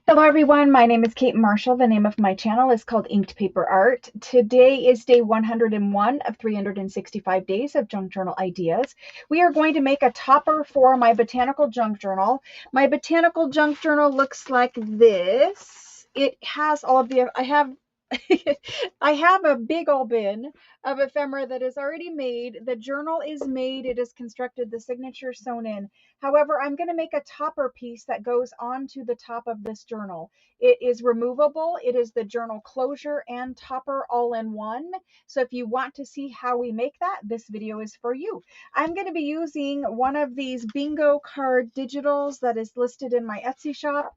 Hello everyone, my name is Kate Marshall. The name of my channel is called Inked Paper Art. Today is day 101 of 365 days of junk journal ideas. We are going to make a topper for my botanical junk journal. My botanical junk journal looks like this. It has all of the, I have I have a big old bin of ephemera that is already made. The journal is made, it is constructed, the signature sewn in. However, I'm going to make a topper piece that goes onto the top of this journal. It is removable. It is the journal closure and topper all in one. So if you want to see how we make that, this video is for you. I'm going to be using one of these bingo card digitals that is listed in my Etsy shop.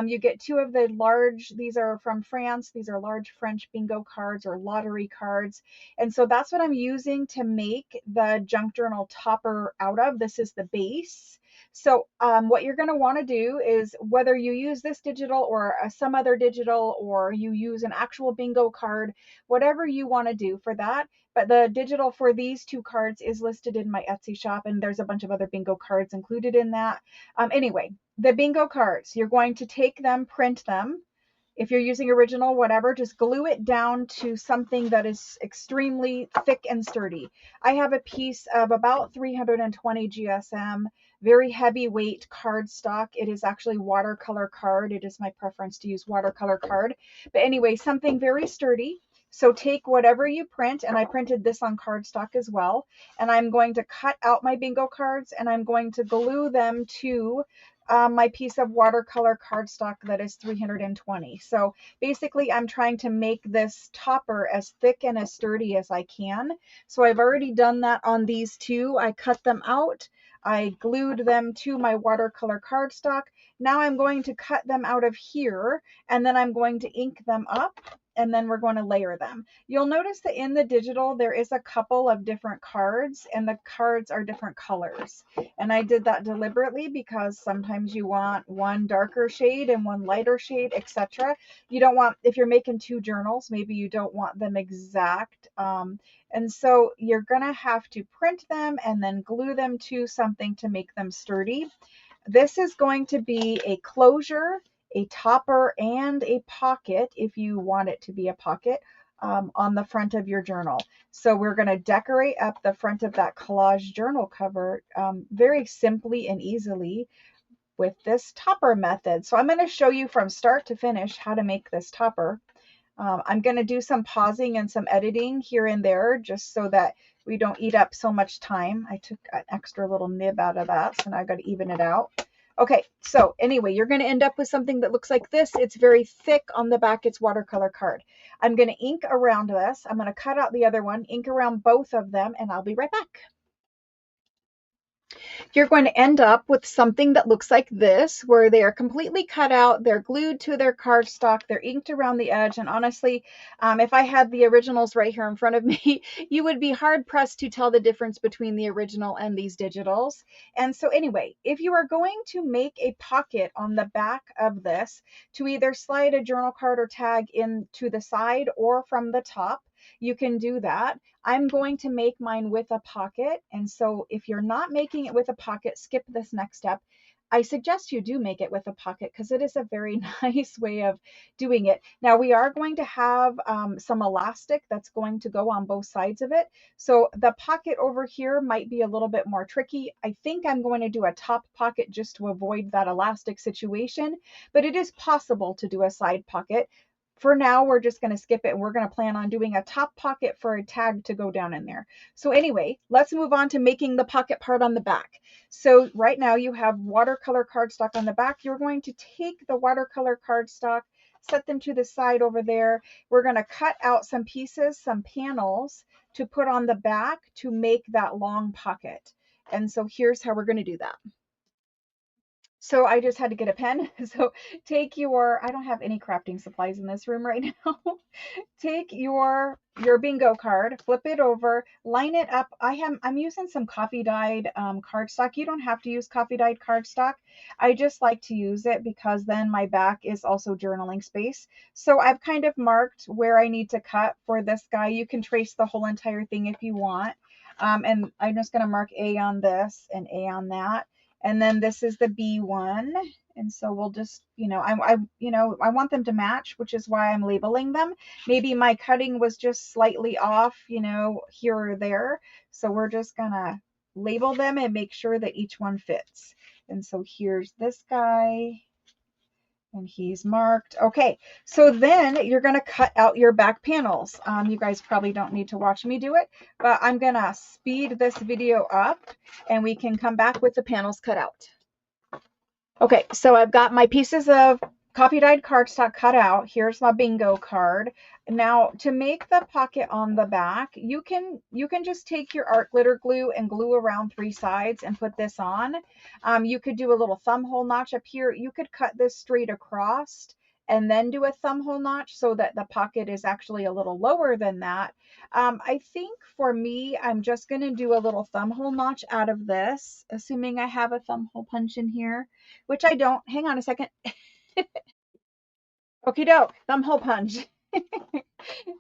You get two of the large, these are from France, these are large French bingo cards or lottery cards. And so that's what I'm using to make the junk journal topper out of. This is the base. So what you're going to want to do is, whether you use this digital or some other digital, or you use an actual bingo card, whatever you want to do for that. But the digital for these two cards is listed in my Etsy shop, and there's a bunch of other bingo cards included in that. Anyway, the bingo cards, you're going to take them, print them. If you're using original, whatever, just glue it down to something that is extremely thick and sturdy. I have a piece of about 320 GSM, very heavyweight cardstock. It is actually watercolor card. It is my preference to use watercolor card. But anyway, something very sturdy. So take whatever you print, and I printed this on cardstock as well, and I'm going to cut out my bingo cards, and I'm going to glue them to my piece of watercolor cardstock that is 320. So basically I'm trying to make this topper as thick and as sturdy as I can. So I've already done that on these two. I cut them out. I glued them to my watercolor cardstock. Now I'm going to cut them out of here, and then I'm going to ink them up, and then we're going to layer them. You'll notice that in the digital there is a couple of different cards, and the cards are different colors. And I did that deliberately because sometimes you want one darker shade and one lighter shade, etc. You don't want, if you're making two journals, maybe you don't want them exact. And so you're going to have to print them and then glue them to something to make them sturdy. This is going to be a closure, a topper, and a pocket, if you want it to be a pocket, on the front of your journal. So we're going to decorate up the front of that collage journal cover very simply and easily with this topper method. So I'm going to show you from start to finish how to make this topper. I'm going to do some pausing and some editing here and there just so that we don't eat up so much time. I took an extra little nib out of that, so now I've got to even it out. Okay, so anyway, you're going to end up with something that looks like this. It's very thick on the back. It's watercolor card. I'm going to ink around this. I'm going to cut out the other one, ink around both of them, and I'll be right back. You're going to end up with something that looks like this, where they are completely cut out, they're glued to their cardstock, they're inked around the edge. And honestly, if I had the originals right here in front of me, you would be hard pressed to tell the difference between the original and these digitals. And so anyway, if you are going to make a pocket on the back of this to either slide a journal card or tag in to the side or from the top, you can do that. I'm going to make mine with a pocket. And so if you're not making it with a pocket, skip this next step. I suggest you do make it with a pocket because it is a very nice way of doing it. Now we are going to have some elastic that's going to go on both sides of it. So the pocket over here might be a little bit more tricky. I think I'm going to do a top pocket just to avoid that elastic situation, but it is possible to do a side pocket. For now, we're just going to skip it, and we're going to plan on doing a top pocket for a tag to go down in there. So anyway, let's move on to making the pocket part on the back. So right now you have watercolor cardstock on the back. You're going to take the watercolor cardstock, set them to the side over there. We're going to cut out some pieces, some panels to put on the back to make that long pocket. And so here's how we're going to do that. So I just had to get a pen. So take your, I don't have any crafting supplies in this room right now. Take your bingo card, flip it over, line it up. I'm using some coffee dyed cardstock. You don't have to use coffee dyed cardstock. I just like to use it because then my back is also journaling space. So I've kind of marked where I need to cut for this guy. You can trace the whole entire thing if you want. And I'm just going to mark A on this and A on that. And then this is the B one. And so we'll just, I want them to match, which is why I'm labeling them. Maybe my cutting was just slightly off, here or there. So we're just gonna label them and make sure that each one fits. And so here's this guy, and he's marked. Okay, so then you're going to cut out your back panels. You guys probably don't need to watch me do it, but I'm going to speed this video up and we can come back with the panels cut out. Okay, so I've got my pieces of copy dyed cardstock cut out. Here's my bingo card. Now, to make the pocket on the back, you can just take your art glitter glue and glue around 3 sides and put this on. You could do a little thumb hole notch up here. You could cut this straight across and then do a thumb hole notch so that the pocket is actually a little lower than that. I think for me, I'm just going to do a little thumb hole notch out of this, assuming I have a thumb hole punch in here, which I don't. Hang on a second. Okie doke, thumb hole punch.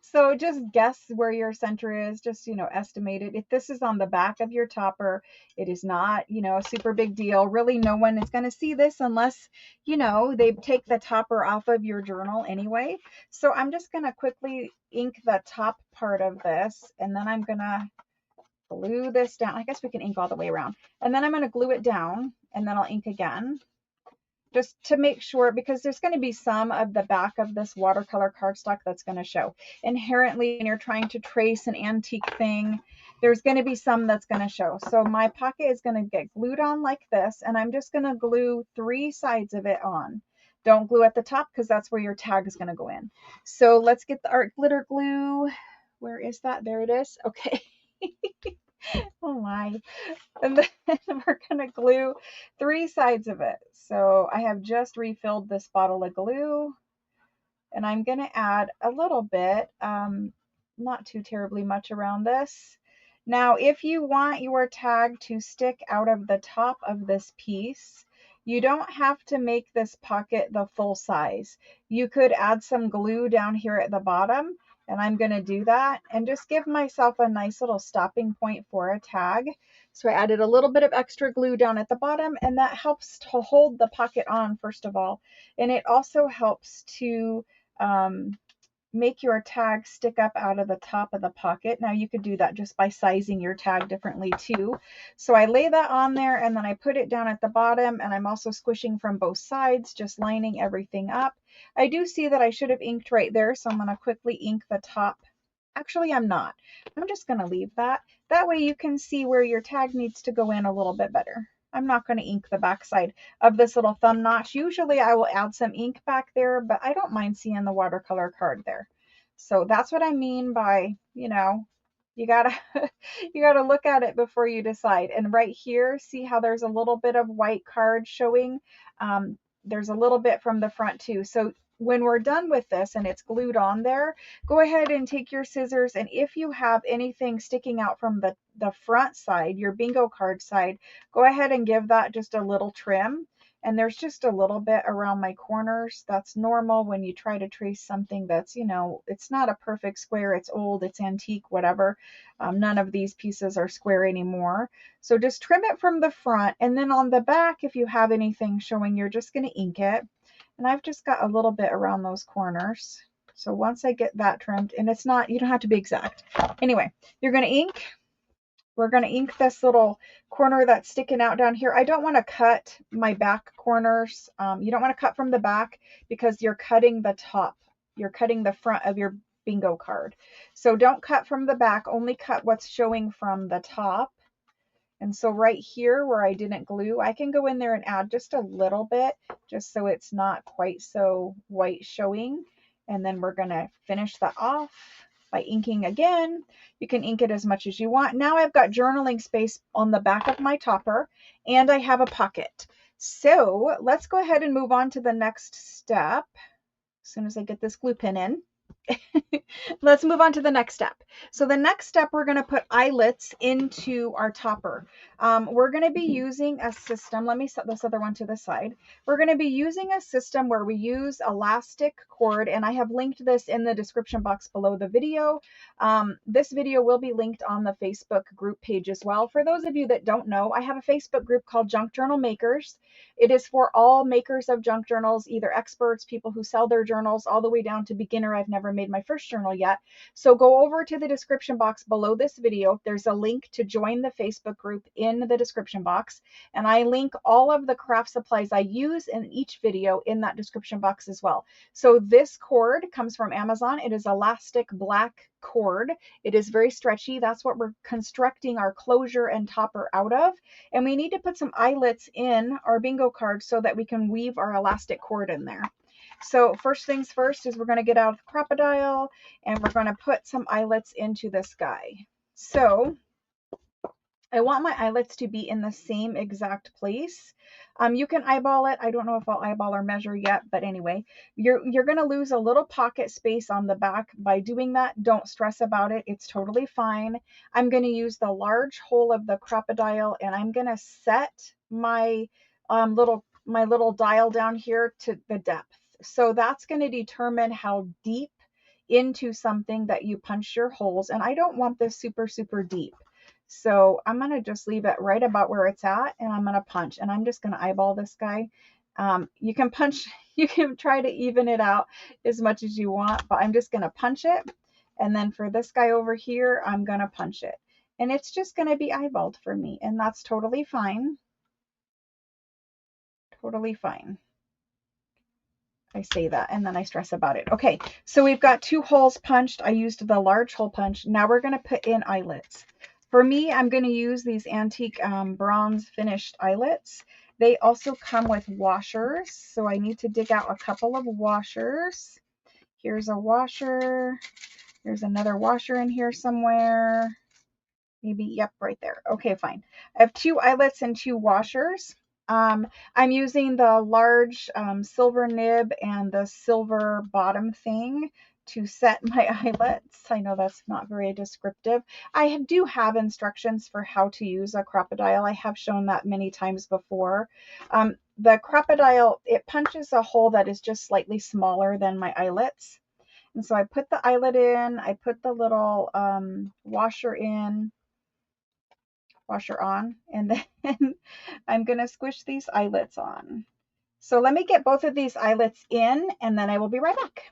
So just guess where your center is, just, estimate it. If this is on the back of your topper, it is not, a super big deal. Really, no one is going to see this unless, they take the topper off of your journal anyway. So I'm just going to quickly ink the top part of this, and then I'm going to glue this down. I guess we can ink all the way around. And then I'm going to glue it down, and then I'll ink again, just to make sure, because there's going to be some of the back of this watercolor cardstock that's going to show. Inherently, when you're trying to trace an antique thing, there's going to be some that's going to show. So my pocket is going to get glued on like this, and I'm just going to glue 3 sides of it on. Don't glue at the top because that's where your tag is going to go in. So let's get the art glitter glue. Where is that? There it is. Okay. Oh my. And then we're going to glue 3 sides of it. So I have just refilled this bottle of glue, and I'm going to add a little bit, not too terribly much around this. Now, if you want your tag to stick out of the top of this piece, you don't have to make this pocket the full size. You could add some glue down here at the bottom, and I'm going to do that and just give myself a nice little stopping point for a tag. So I added a little bit of extra glue down at the bottom, and that helps to hold the pocket on, first of all. And it also helps to make your tag stick up out of the top of the pocket. Now you could do that just by sizing your tag differently too. So I lay that on there, and then I put it down at the bottom, and I'm also squishing from both sides, just lining everything up. I do see that I should have inked right there, so I'm going to quickly ink the top. Actually, I'm not. I'm just going to leave that. That way you can see where your tag needs to go in a little bit better. I'm not going to ink the back side of this little thumb notch. Usually I will add some ink back there, but I don't mind seeing the watercolor card there. So that's what I mean by, you gotta you gotta look at it before you decide. And right here, see how there's a little bit of white card showing? There's a little bit from the front too. So when we're done with this and it's glued on there, go ahead and take your scissors, and if you have anything sticking out from the front side, your bingo card side, go ahead and give that just a little trim. And there's just a little bit around my corners. That's normal when you try to trace something that's, it's not a perfect square. It's old, it's antique, whatever. None of these pieces are square anymore. So just trim it from the front. And then on the back, if you have anything showing, you're just going to ink it. And I've just got a little bit around those corners. So once I get that trimmed, and it's not, you don't have to be exact. Anyway, you're going to ink. We're going to ink this little corner that's sticking out down here. I don't want to cut my back corners. You don't want to cut from the back because you're cutting the top. You're cutting the front of your bingo card. So don't cut from the back, only cut what's showing from the top. And so right here where I didn't glue, I can go in there and add just a little bit, just so it's not quite so white showing. And then we're going to finish that off by inking again. You can ink it as much as you want. Now I've got journaling space on the back of my topper, and I have a pocket. So let's go ahead and move on to the next step as soon as I get this glue pin in. Let's move on to the next step. So the next step, we're going to put eyelets into our topper. We're going to be using a system. Let me set this other one to the side. We're going to be using a system where we use elastic cord, and I have linked this in the description box below the video. This video will be linked on the Facebook group page as well. For those of you that don't know, I have a Facebook group called Junk Journal Makers. It is for all makers of junk journals, either experts, people who sell their journals, all the way down to beginner. I've never made my first journal yet. So go over to the description box below this video. There's a link to join the Facebook group in the description box. And I link all of the craft supplies I use in each video in that description box as well. So this cord comes from Amazon. It is elastic black cord. It is very stretchy. That's what we're constructing our closure and topper out of. And we need to put some eyelets in our bingo card so that we can weave our elastic cord in there. So first things first is we're going to get out the Crop-o-Dile and we're going to put some eyelets into this guy. So I want my eyelets to be in the same exact place. You can eyeball it. I don't know if I'll eyeball or measure yet, but anyway, you're going to lose a little pocket space on the back by doing that. Don't stress about it. It's totally fine. I'm going to use the large hole of the Crop-o-Dile and I'm going to set my little dial down here to the depth. So that's going to determine how deep into something that you punch your holes. And I don't want this super, super deep. So I'm going to just leave it right about where it's at and I'm going to punch and I'm just going to eyeball this guy. You can punch, you can try to even it out as much as you want, but I'm just going to punch it. And then for this guy over here, I'm going to punch it. And it's just going to be eyeballed for me. And that's totally fine. Totally fine. I say that and then I stress about it. Okay, so we've got 2 holes punched. I used the large hole punch. Now we're going to put in eyelets. For me, I'm going to use these antique bronze finished eyelets. They also come with washers, so I need to dig out a couple of washers. Here's a washer. There's another washer in here somewhere. Maybe, yep, right there. Okay, fine. I have 2 eyelets and 2 washers. I'm using the large silver nib and the silver bottom thing to set my eyelets. I know that's not very descriptive. I do have instructions for how to use a Crop-o-Dile. I have shown that many times before. The Crop-o-Dile, it punches a hole that is just slightly smaller than my eyelets. And so I put the eyelet in, I put the little washer on, and then I'm going to squish these eyelets on. So let me get both of these eyelets in and then I will be right back.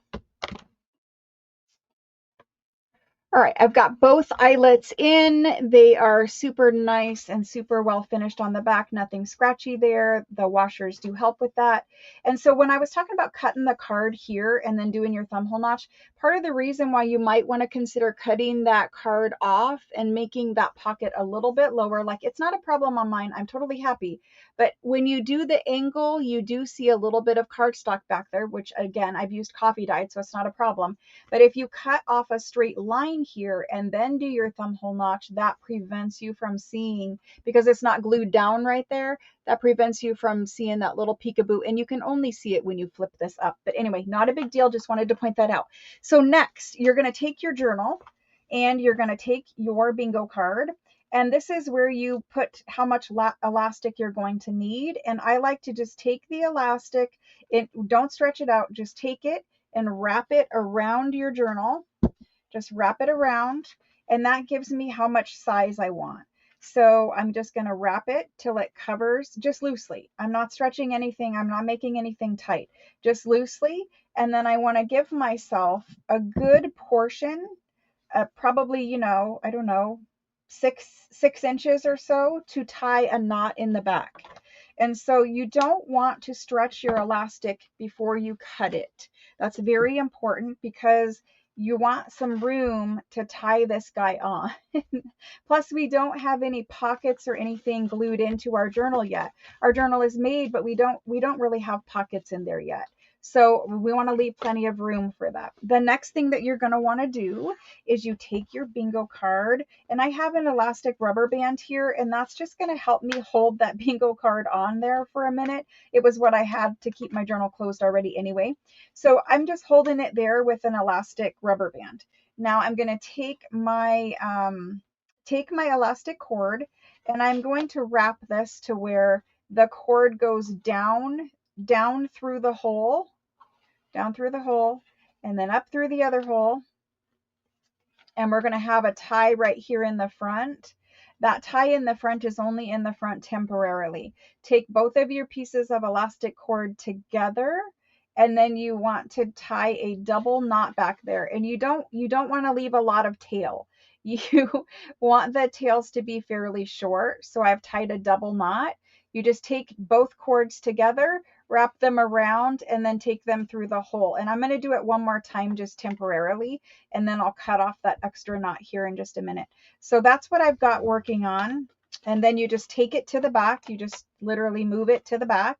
All right, I've got both eyelets in. They are super nice and super well finished on the back. Nothing scratchy there. The washers do help with that. And so when I was talking about cutting the card here and then doing your thumb hole notch, part of the reason why you might want to consider cutting that card off and making that pocket a little bit lower, like it's not a problem on mine. I'm totally happy. But when you do the angle, you do see a little bit of cardstock back there, which again, I've used coffee dyed, so it's not a problem. But if you cut off a straight line here and then do your thumb hole notch, that prevents you from seeing, because it's not glued down right there, that prevents you from seeing that little peekaboo, and you can only see it when you flip this up. But anyway, not a big deal, just wanted to point that out. So next, you're going to take your journal and you're going to take your bingo card, and this is where you put how much elastic you're going to need. And I like to just take the elastic, don't stretch it out, just take it and wrap it around your journal. Just wrap it around, and that gives me how much size I want. So I'm just going to wrap it till it covers, just loosely. I'm not stretching anything. I'm not making anything tight, just loosely. And then I want to give myself a good portion, probably, you know, I don't know, six inches or so to tie a knot in the back. And so you don't want to stretch your elastic before you cut it. That's very important because you want some room to tie this guy on. Plus, we don't have any pockets or anything glued into our journal yet. Our journal is made, but we don't really have pockets in there yet. So we want to leave plenty of room for that. The next thing that you're going to want to do is you take your bingo card, and I have an elastic rubber band here, and that's just going to help me hold that bingo card on there for a minute. It was what I had to keep my journal closed already anyway. So I'm just holding it there with an elastic rubber band. Now I'm going to take my elastic cord, and I'm going to wrap this to where the cord goes down through the hole, and then up through the other hole. And we're going to have a tie right here in the front. That tie in the front is only in the front temporarily. Take both of your pieces of elastic cord together, and then you want to tie a double knot back there. And you don't want to leave a lot of tail. You want the tails to be fairly short. So I've tied a double knot. You just take both cords together, wrap them around, and then take them through the hole. And I'm going to do it one more time just temporarily, and then I'll cut off that extra knot here in just a minute. So that's what I've got working on. And then you just take it to the back. You just literally move it to the back.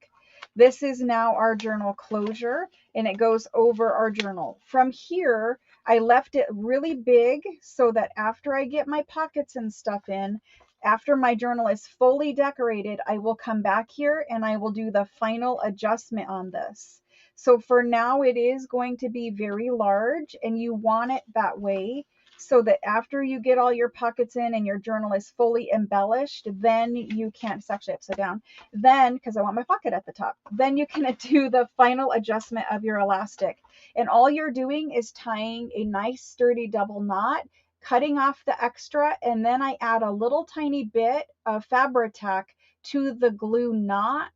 This is now our journal closure, and it goes over our journal. From here, I left it really big so that after I get my pockets and stuff in, after my journal is fully decorated, I will come back here and I will do the final adjustment on this. So for now, it is going to be very large, and you want it that way so that after you get all your pockets in and your journal is fully embellished, then you can, it's actually upside down, then, because I want my pocket at the top, then you can do the final adjustment of your elastic. And all you're doing is tying a nice sturdy double knot, cutting off the extra, and then I add a little tiny bit of Fabri-Tac to the glue knot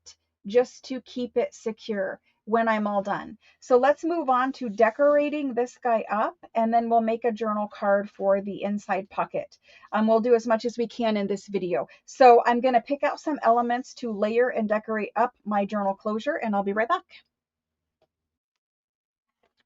just to keep it secure when I'm all done. So let's move on to decorating this guy up, and then we'll make a journal card for the inside pocket. We'll do as much as we can in this video. So I'm going to pick out some elements to layer and decorate up my journal closure, and I'll be right back.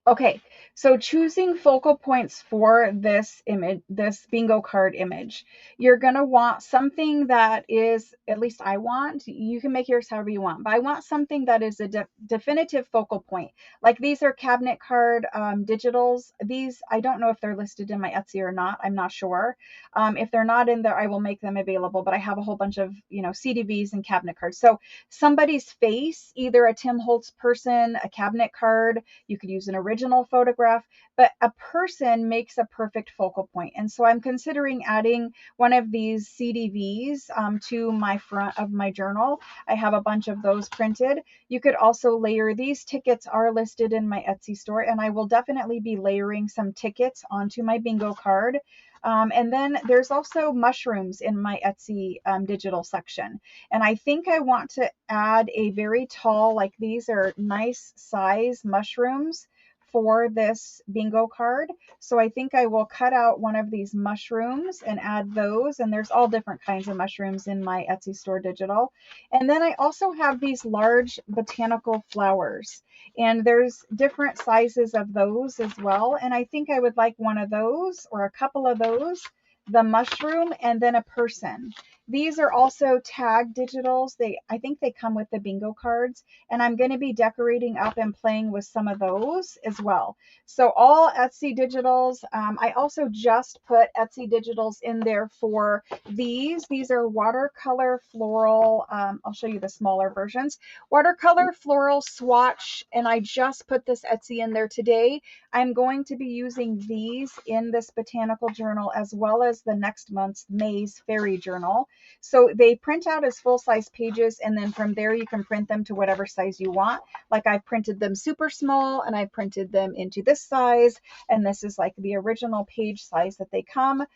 Okay, so choosing focal points for this image, this bingo card image, you're going to want something that is, at least I want, you can make yours however you want, but I want something that is a definitive focal point. Like these are cabinet card digitals. These, I don't know if they're listed in my Etsy or not. I'm not sure. If they're not in there, I will make them available, but I have a whole bunch of, CDVs and cabinet cards. So somebody's face, either a Tim Holtz person, a cabinet card, you could use an original photograph, but a person makes a perfect focal point. And so I'm considering adding one of these CDVs to my front of my journal. I have a bunch of those printed. You could also layer, these tickets are listed in my Etsy store, and I will definitely be layering some tickets onto my bingo card. And then there's also mushrooms in my Etsy digital section. And I think I want to add a very tall, like these are nice size mushrooms for this bingo card. So I think I will cut out one of these mushrooms and add those. And there's all different kinds of mushrooms in my Etsy store digital. And then I also have these large botanical flowers, and there's different sizes of those as well. And I think I would like one of those or a couple of those, the mushroom, and then a person. These are also tag digitals. I think they come with the bingo cards, and I'm going to be decorating up and playing with some of those as well. So all Etsy digitals. I also just put Etsy digitals in there for these. These are watercolor floral. I'll show you the smaller versions. Watercolor floral swatch, and I just put this Etsy in there today. I'm going to be using these in this botanical journal as well as the next month's May's fairy journal. So they print out as full-size pages, and then from there you can print them to whatever size you want. Like I printed them super small, and I printed them into this size, and this is like the original page size that they come.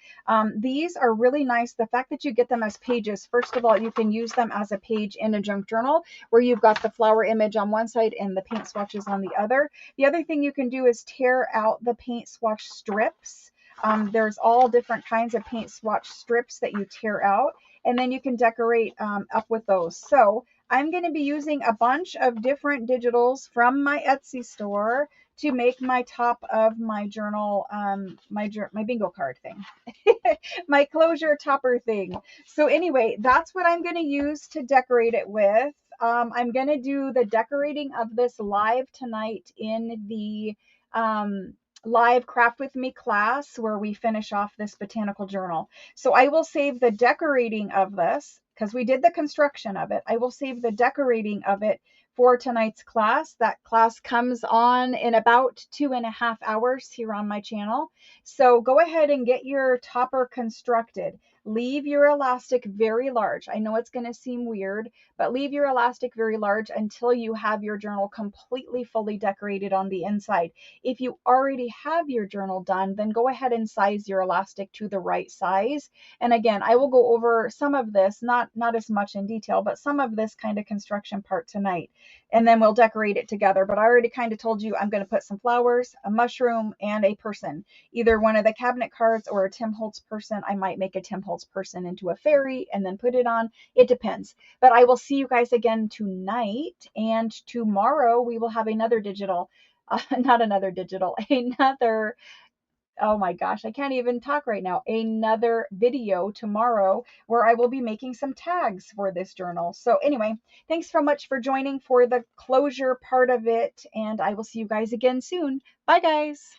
These are really nice. The fact that you get them as pages, first of all, you can use them as a page in a junk journal where you've got the flower image on one side and the paint swatches on the other. The other thing you can do is tear out the paint swatch strips. There's all different kinds of paint swatch strips that you tear out, and then you can decorate up with those. So I'm going to be using a bunch of different digitals from my Etsy store to make my top of my journal, my bingo card thing, my closure topper thing. So anyway, that's what I'm going to use to decorate it with. I'm going to do the decorating of this live tonight in the live craft with me class where we finish off this botanical journal. So I will save the decorating of this because we did the construction of it. I will save the decorating of it for tonight's class. That class comes on in about 2.5 hours here on my channel. So go ahead and get your topper constructed. Leave your elastic very large. I know it's going to seem weird, but leave your elastic very large until you have your journal completely fully decorated on the inside. If you already have your journal done, then go ahead and size your elastic to the right size. And again, I will go over some of this, not as much in detail, but some of this kind of construction part tonight. And then we'll decorate it together. But I already kind of told you I'm going to put some flowers, a mushroom, and a person. Either one of the cabinet cards or a Tim Holtz person. I might make a Tim Holtz person into a fairy and then put it on. It depends. But I will see you guys again tonight. And tomorrow we will have another digital, not another digital, another, oh my gosh, I can't even talk right now. Another video tomorrow where I will be making some tags for this journal. So anyway, thanks so much for joining for the closure part of it. And I will see you guys again soon. Bye guys.